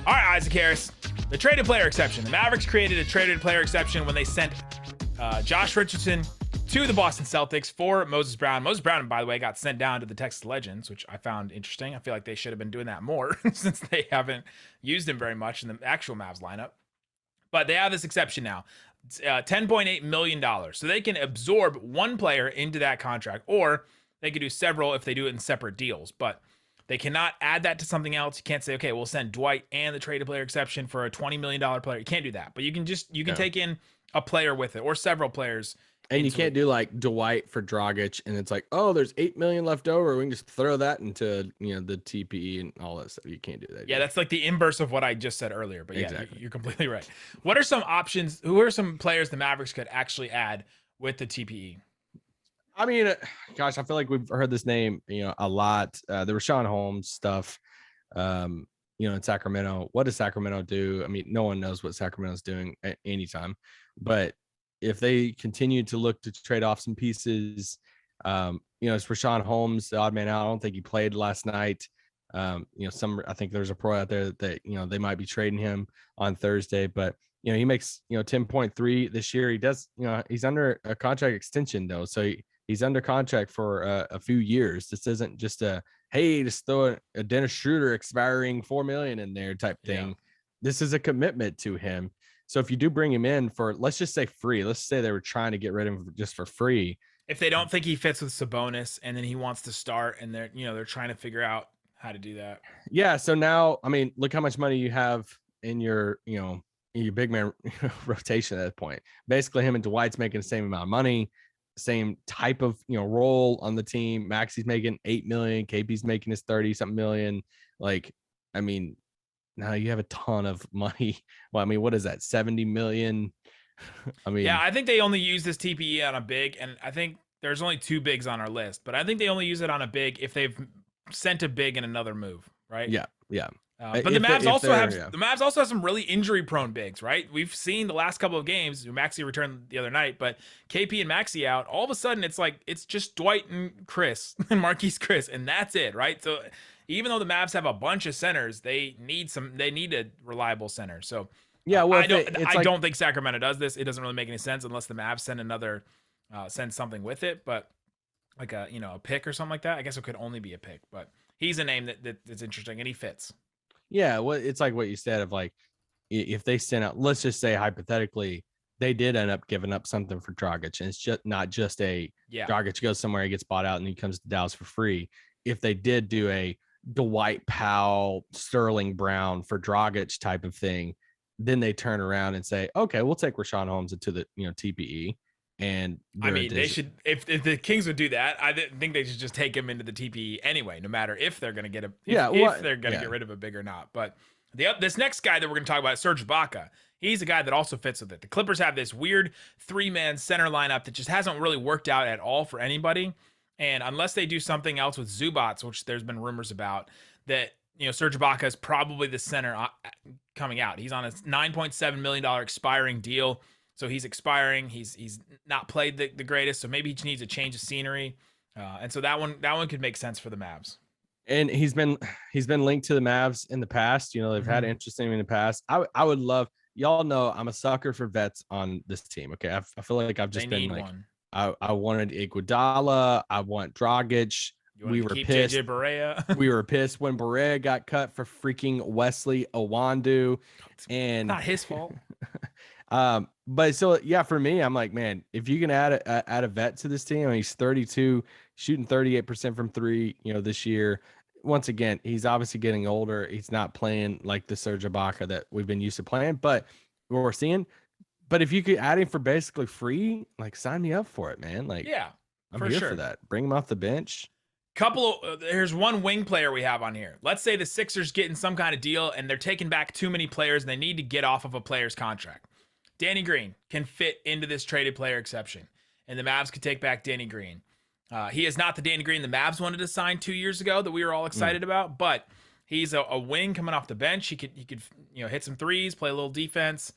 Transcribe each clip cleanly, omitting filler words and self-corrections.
All right, Isaac Harris, the traded player exception. The Mavericks created a traded player exception when they sent Josh Richardson to the Boston Celtics for Moses Brown. Moses Brown, by the way, got sent down to the Texas Legends, which I found interesting. I feel like they should have been doing that more since they haven't used him very much in the actual Mavs lineup. But they have this exception now. $10.8 million. So they can absorb one player into that contract, or they could do several if they do it in separate deals. But they cannot add that to something else. You can't say, okay, we'll send Dwight and the traded player exception for a $20 million player. You can't do that. But you can take in a player with it, or several players. And you can't do like Dwight for Dragic, and it's like, oh, there's $8 million left over. We can just throw that into the TPE and all that stuff. You can't do that. Yeah, that's like the inverse of what I just said earlier. But yeah, exactly. You're completely right. What are some options? Who are some players the Mavericks could actually add with the TPE? I mean, gosh, I feel like we've heard this name, a lot. The Rashawn Holmes stuff, in Sacramento. What does Sacramento do? I mean, no one knows what Sacramento's doing at any time, but if they continue to look to trade off some pieces, it's Rashawn Holmes, the odd man out. I don't think he played last night. I think there's a pro out there that they might be trading him on Thursday, but he makes 10.3 this year. He does, he's under a contract extension though, so he's under contract for a few years. This isn't just just throw a Dennis Schroeder expiring $4 million in there type thing. Yeah. This is a commitment to him. So if you do bring him in for, let's just say free, let's say they were trying to get rid of him just for free. If they don't think he fits with Sabonis and then he wants to start, and they're trying to figure out how to do that. Yeah. So now, I mean, look how much money you have in your big man rotation at that point. Basically him and Dwight's making the same amount of money, same type of, role on the team. Maxi's making $8 million. KP's making his 30 something million. Like, I mean, now you have a ton of money. Well, I mean, what is that? 70 million. I mean, yeah, I think they only use this TPE on a big, and I think there's only 2 bigs on our list, but I think they only use it on a big if they've sent a big in another move, right? Yeah. But the Mavs also have some really injury prone bigs, right? We've seen the last couple of games. Maxi returned the other night, but KP and Maxi out. All of a sudden, it's just Dwight and Chris and Marquise Chris, and that's it, right? So even though the Mavs have a bunch of centers, they need a reliable center. So yeah, well, I don't think Sacramento does this. It doesn't really make any sense unless the Mavs send something with it. But like a pick or something like that. I guess it could only be a pick, but he's a name that's interesting and he fits. Yeah, well, it's like what you said of like, if they send out, let's just say hypothetically, they did end up giving up something for Dragic, and it's just not just Dragic goes somewhere, he gets bought out, and he comes to Dallas for free. If they did do a Dwight Powell, Sterling Brown for Dragic type of thing, then they turn around and say, okay, we'll take Rashawn Holmes into the TPE. And I mean, they should, if the Kings would do that, I think they should just take him into the TPE anyway, no matter if they're going to get get rid of a big or not. But this next guy that we're going to talk about is Serge Ibaka. He's a guy that also fits with it. The Clippers have this weird 3-man center lineup that just hasn't really worked out at all for anybody. And unless they do something else with Zubats, which there's been rumors about, that Serge Ibaka is probably the center coming out. He's on a $9.7 million expiring deal. So he's expiring. He's not played the greatest. So maybe he needs a change of scenery. And so that one could make sense for the Mavs. And he's been linked to the Mavs in the past. They've had interest in him in the past. I would love, y'all know I'm a sucker for vets on this team. Okay. I feel like I've just been like, I wanted Iguodala. I want Dragic. We were pissed. JJ Barea. We were pissed when Barea got cut for freaking Wesley Iwundu. And not his fault. But so yeah, for me, I'm like, man, if you can add a vet to this team, he's 32, shooting 38% from 3, this year. Once again, he's obviously getting older. He's not playing like the Serge Ibaka that we've been used to playing, but what we're seeing. But if you could add him for basically free, like sign me up for it, man. Like, yeah, I'm here for that. Bring him off the bench. Here's one wing player we have on here. Let's say the Sixers getting some kind of deal and they're taking back too many players and they need to get off of a player's contract. Danny Green can fit into this traded player exception, and the Mavs could take back Danny Green. He is not the Danny Green the Mavs wanted to sign 2 years ago that we were all excited about, but he's a wing coming off the bench. He could hit some threes, play a little defense.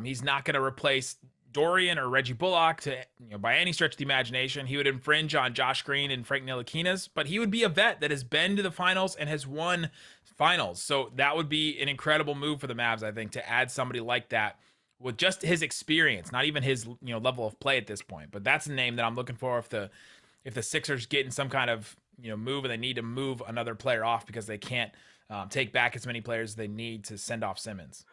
He's not going to replace Dorian or Reggie Bullock to, by any stretch of the imagination. He would infringe on Josh Green and Frank Ntilikina's, but he would be a vet that has been to the finals and has won finals. So that would be an incredible move for the Mavs, I think, to add somebody like that with just his experience, not even his level of play at this point. But that's a name that I'm looking for if the Sixers get in some kind of move and they need to move another player off because they can't take back as many players as they need to send off Simmons.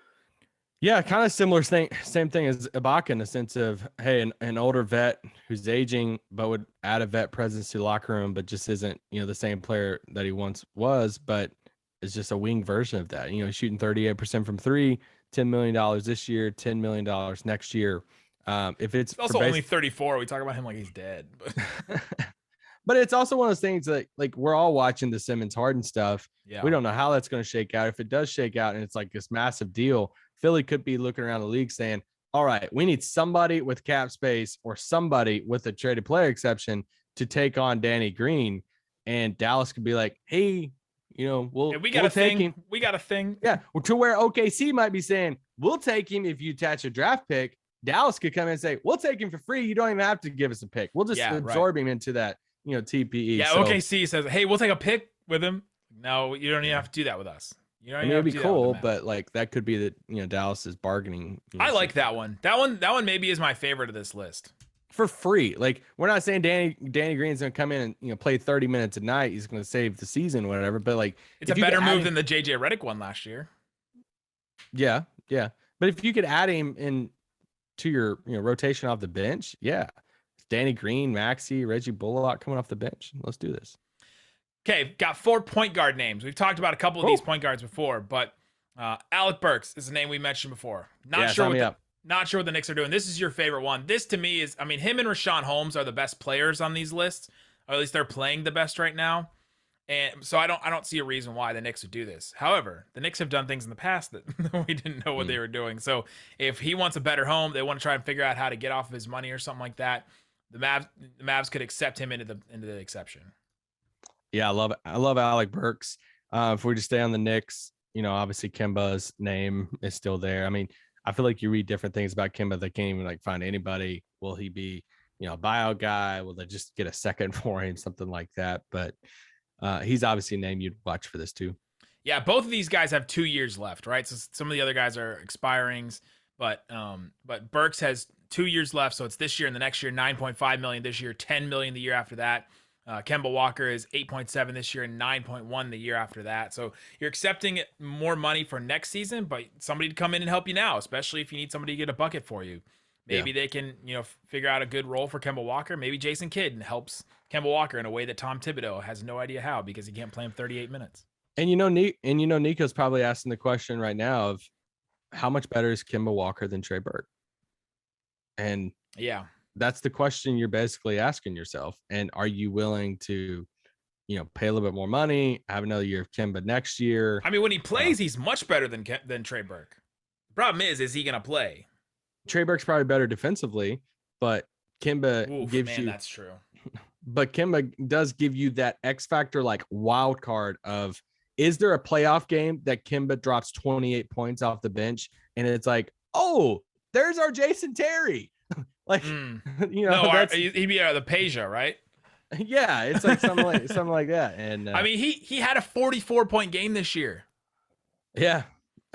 Yeah, kind of similar thing, same thing as Ibaka in the sense of, hey, an older vet who's aging, but would add a vet presence to the locker room, but just isn't, the same player that he once was, but it's just a wing version of that. Shooting 38% from three, $10 million this year, $10 million next year. If it's also only 34, we talk about him like he's dead. But but it's also one of those things that like we're all watching the Simmons Harden stuff. Yeah. We don't know how that's going to shake out. If it does shake out and it's like this massive deal, Philly could be looking around the league saying, all right, we need somebody with cap space or somebody with a traded player exception to take on Danny Green. And Dallas could be like, hey, we got take him. We got a thing. Yeah. To where OKC might be saying, we'll take him if you attach a draft pick. Dallas could come in and say, we'll take him for free. You don't even have to give us a pick. We'll just absorb him into that, TPE. Yeah. So, OKC says, hey, we'll take a pick with him. No, you don't even have to do that with us. It'd be cool, but like that could be that Dallas is bargaining. I like that one. That one maybe is my favorite of this list. For free. Like we're not saying Danny Green's gonna come in and play 30 minutes a night. He's gonna save the season, whatever. But like it's a better move than the JJ Redick one last year. Yeah. But if you could add him in to your rotation off the bench, Danny Green, Maxey, Reggie Bullock coming off the bench. Let's do this. Okay, got 4 point guard names. We've talked about a couple of these point guards before, but Alec Burks is a name we mentioned before. Not sure what the Knicks are doing. This is your favorite one. This to me is, him and Rashawn Holmes are the best players on these lists, or at least they're playing the best right now. And so I don't see a reason why the Knicks would do this. However, the Knicks have done things in the past that we didn't know what they were doing. So if he wants a better home, they want to try and figure out how to get off of his money or something like that. The Mavs could accept him into the exception. Yeah, I love Alec Burks. If we just stay on the Knicks, obviously Kemba's name is still there. I feel like you read different things about Kemba that can't even find anybody. Will he be, a buyout guy? Will they just get a second for him? Something like that. But he's obviously a name you'd watch for this too. Yeah, both of these guys have 2 years left, right? So some of the other guys are expirings, but Burks has 2 years left. So it's this year and the next year, $9.5 million this year, $10 million the year after that. Kemba Walker is 8.7 this year and 9.1 the year after that. So you're accepting more money for next season, but somebody to come in and help you now, especially if you need somebody to get a bucket for you. Maybe they can, figure out a good role for Kemba Walker. Maybe Jason Kidd helps Kemba Walker in a way that Tom Thibodeau has no idea how because he can't play him 38 minutes. And Nico's probably asking the question right now of how much better is Kemba Walker than Trey Burke? And yeah. That's the question you're basically asking yourself. And are you willing to, pay a little bit more money, have another year of Kemba next year? When he plays, he's much better than Trey Burke. The problem is he going to play? Trey Burke's probably better defensively, but Kemba gives you. That's true. But Kemba does give you that X factor, like wild card of, is there a playoff game that Kemba drops 28 points off the bench? And it's like, oh, there's our Jason Terry. Like, he'd be the Peja, right? Yeah, it's like something like that. And he had a 44-point game this year. Yeah,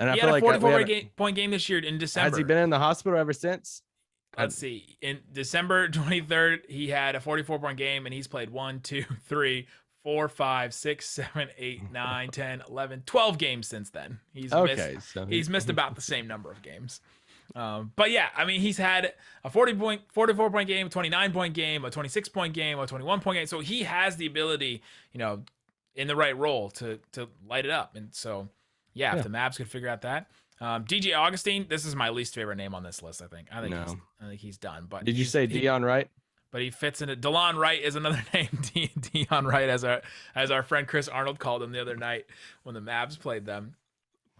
and he had a 44-point game this year in December. Has he been in the hospital ever since? Let's see. In December 23rd, he had a 44-point game, and he's played 1, 2, 3, 4, 5, 6, 7, 8, 9, 10, 11, 12 games since then. He's missed about the same number of games. But yeah, he's had a 44-point game, a 29-point game, a 26-point game, a 21-point game. So he has the ability, in the right role to light it up. And so, if the Mavs could figure out that. DJ Augustine, this is my least favorite name on this list, I think. I think he's done. But did you say Dion Wright? But he fits in it. DeLon Wright is another name. Dion Wright, as our friend Chris Arnold called him the other night when the Mavs played them.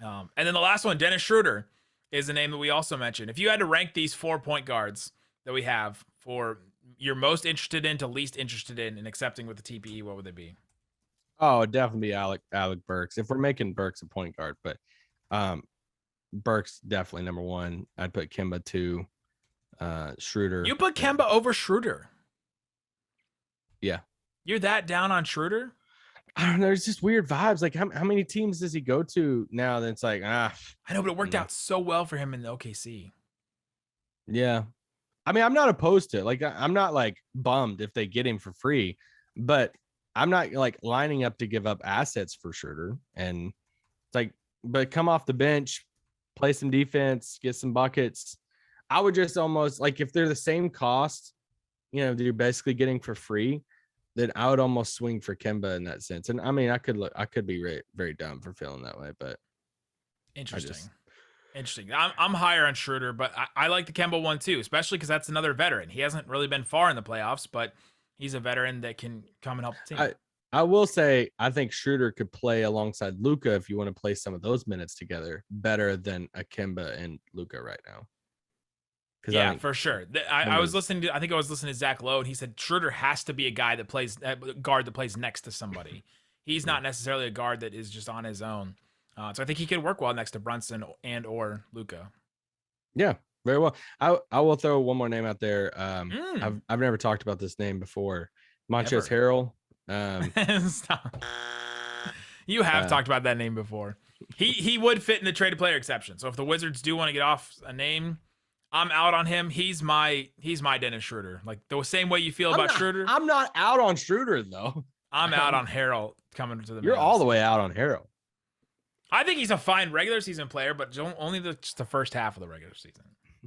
And then the last one, Dennis Schroeder, is a name that we also mentioned. If you had to rank these 4 point guards that we have for you're most interested in to least interested in accepting with the TPE, what would they be? Oh, it'd definitely be Alec Burks. If we're making Burks a point guard, but Burks definitely number 1. I'd put Kemba 2. Schroeder. You put Kemba over Schroeder. Yeah. You're that down on Schroeder? I don't know. There's just weird vibes. Like how many teams does he go to now? That's like, I know, but it worked out so well for him in the OKC. Yeah. I mean, I'm not opposed to it. Like, I'm not like bummed if they get him for free, but I'm not like lining up to give up assets for Schroeder. And it's like, but come off the bench, play some defense, get some buckets. I would just almost like if they're the same cost, you know, that you're basically getting for free, then I would almost swing for Kemba in that sense. And I mean, I could be very, very dumb for feeling that way, but interesting. I'm higher on Schroeder, but I like the Kemba one too, especially because that's another veteran. He hasn't really been far in the playoffs, but he's a veteran that can come and help the team. I will say, I think Schroeder could play alongside Luka if you want to play some of those minutes together better than a Kemba and Luka right now. Yeah, for sure. I was listening to Zach Lowe, and he said Schroeder has to be a guy that plays guard that plays next to somebody. He's not necessarily a guard that is just on his own. So I think he could work well next to Brunson and or Luka. Yeah, very well. I will throw one more name out there. I've never talked about this name before. Montrezl Harrell. Stop. You have talked about that name before. He would fit in the traded player exception. So if the Wizards do want to get off a name, I'm out on him. He's my Dennis Schroeder. Like the same way you feel about Schroeder. I'm not out on Schroeder though. I'm out on Harrell coming to the You're Mavs. all the way out on Harrell. I think he's a fine regular season player, but only just the first half of the regular season.